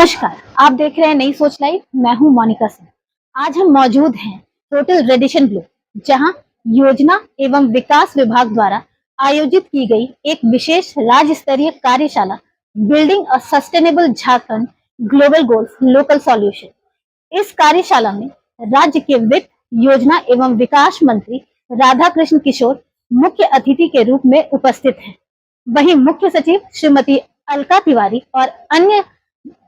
नमस्कार, आप देख रहे हैं नई सोच लाइव। मैं हूं मोनिका सिंह। आज हम मौजूद हैं टोटल रेडिशन ब्लू, जहां योजना एवं विकास विभाग द्वारा आयोजित की गई एक विशेष राज्य स्तरीय कार्यशाला building a sustainable Jharkhand global goals local solution. इस कार्यशाला में राज्य के वित्त, योजना एवं विकास मंत्री राधा कृष्ण किशोर मुख्य अतिथि के रूप में उपस्थित हैं। वहीं मुख्य सचिव श्रीमती अलका तिवारी और अन्य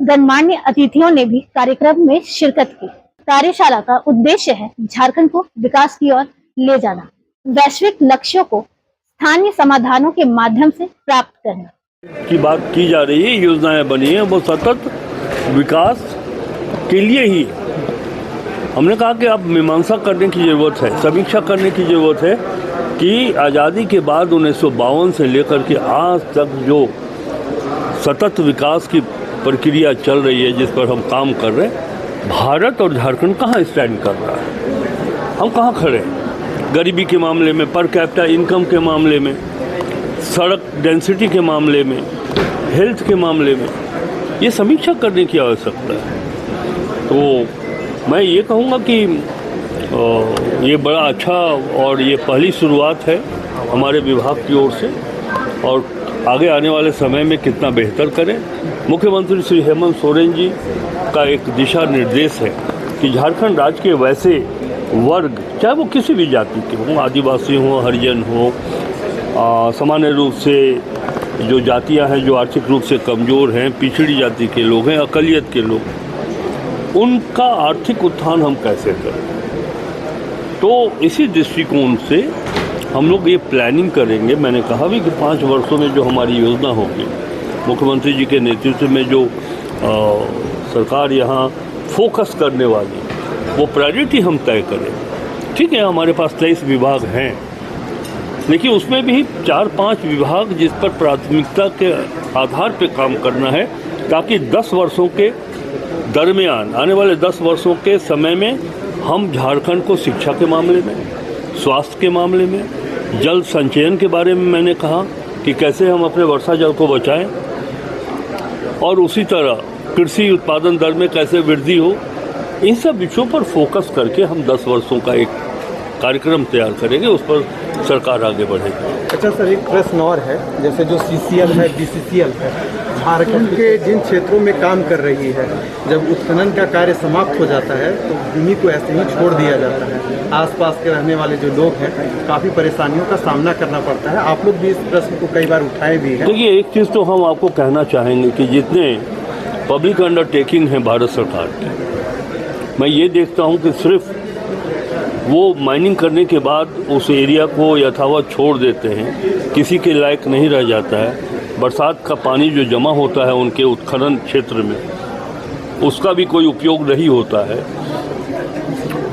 गणमान्य अतिथियों ने भी कार्यक्रम में शिरकत की। कार्यशाला का उद्देश्य है झारखंड को विकास की ओर ले जाना, वैश्विक लक्ष्यों को स्थानीय समाधानों के माध्यम से प्राप्त करना की बात की जा रही है। योजनाएं बनी है वो सतत विकास के लिए ही। हमने कहा कि अब मीमांसा करने की जरूरत है, समीक्षा करने की जरूरत है कि आज़ादी के बाद 1952 से लेकर के आज तक जो सतत विकास की प्रक्रिया चल रही है, जिस पर हम काम कर रहे हैं, भारत और झारखंड कहाँ स्टैंड कर रहा है, हम कहाँ खड़े हैं गरीबी के मामले में, पर कैपिटा इनकम के मामले में, सड़क डेंसिटी के मामले में, हेल्थ के मामले में। ये समीक्षा करने की आवश्यकता है। तो मैं ये कहूँगा कि ये बड़ा अच्छा और ये पहली शुरुआत है हमारे विभाग की ओर से, और आगे आने वाले समय में कितना बेहतर करें। मुख्यमंत्री श्री हेमंत सोरेन जी का एक दिशा निर्देश है कि झारखंड राज्य के वैसे वर्ग, चाहे वो किसी भी जाति के हों, आदिवासी हों, हरिजन हों, सामान्य रूप से जो जातियां हैं जो आर्थिक रूप से कमज़ोर हैं, पिछड़ी जाति के लोग हैं, अक़लियत के लोग, उनका आर्थिक उत्थान हम कैसे करें। तो इसी दृष्टिकोण से हम लोग ये प्लानिंग करेंगे। मैंने कहा भी कि 5 वर्षों में जो हमारी योजना होगी, मुख्यमंत्री जी के नेतृत्व में जो सरकार यहाँ फोकस करने वाली, वो प्रायोरिटी हम तय करें। ठीक है, हमारे पास 23 विभाग हैं, लेकिन उसमें भी 4-5 विभाग जिस पर प्राथमिकता के आधार पर काम करना है, ताकि 10 वर्षों के दरमियान, आने वाले 10 वर्षों के समय में हम झारखंड को शिक्षा के मामले में, स्वास्थ्य के मामले में, जल संचयन के बारे में मैंने कहा कि कैसे हम अपने वर्षा जल को बचाएं, और उसी तरह कृषि उत्पादन दर में कैसे वृद्धि हो। इन सब विषयों पर फोकस करके हम 10 वर्षों का एक कार्यक्रम तैयार करेंगे, उस पर सरकार आगे बढ़ेगी। अच्छा सर, एक प्रश्न और है, जैसे जो CCL है, BCCL है, झारखंड के जिन क्षेत्रों में काम कर रही है, जब उत्खनन का कार्य समाप्त हो जाता है तो भूमि को ऐसे ही छोड़ दिया जाता है। आसपास के रहने वाले जो लोग हैं, काफ़ी परेशानियों का सामना करना पड़ता है। आप लोग भी इस प्रश्न को कई बार उठाए भी हैं। देखिए, एक चीज़ तो हम आपको कहना चाहेंगे कि जितने पब्लिक अंडरटेकिंग हैं भारत सरकार की, मैं ये देखता हूँ कि सिर्फ वो माइनिंग करने के बाद उस एरिया को यथावत छोड़ देते हैं, किसी के लायक नहीं रह जाता है। बरसात का पानी जो जमा होता है उनके उत्खनन क्षेत्र में, उसका भी कोई उपयोग नहीं होता है।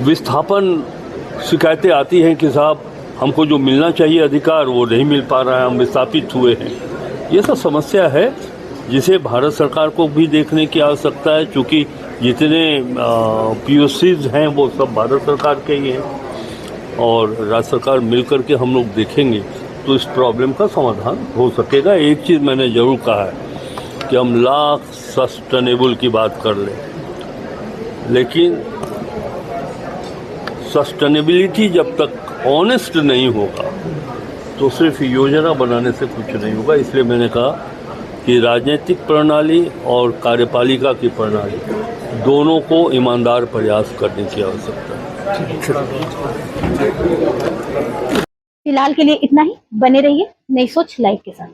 विस्थापन शिकायतें आती हैं कि साहब हमको जो मिलना चाहिए अधिकार वो नहीं मिल पा रहा है, हम विस्थापित हुए हैं। ये सब समस्या है जिसे भारत सरकार को भी देखने की आवश्यकता है, क्योंकि जितने POCs हैं वो सब भारत सरकार के ही हैं, और राज्य सरकार मिलकर के हम लोग देखेंगे तो इस प्रॉब्लम का समाधान हो सकेगा। एक चीज़ मैंने ज़रूर कहा है कि हम लाख सस्टेनेबल की बात कर लें, लेकिन सस्टेनेबिलिटी जब तक ऑनेस्ट नहीं होगा तो सिर्फ योजना बनाने से कुछ नहीं होगा। इसलिए मैंने कहा कि राजनीतिक प्रणाली और कार्यपालिका की प्रणाली दोनों को ईमानदार प्रयास करने की आवश्यकता है। फिलहाल के लिए इतना ही। बने रहिए नई सोच लाइव के साथ।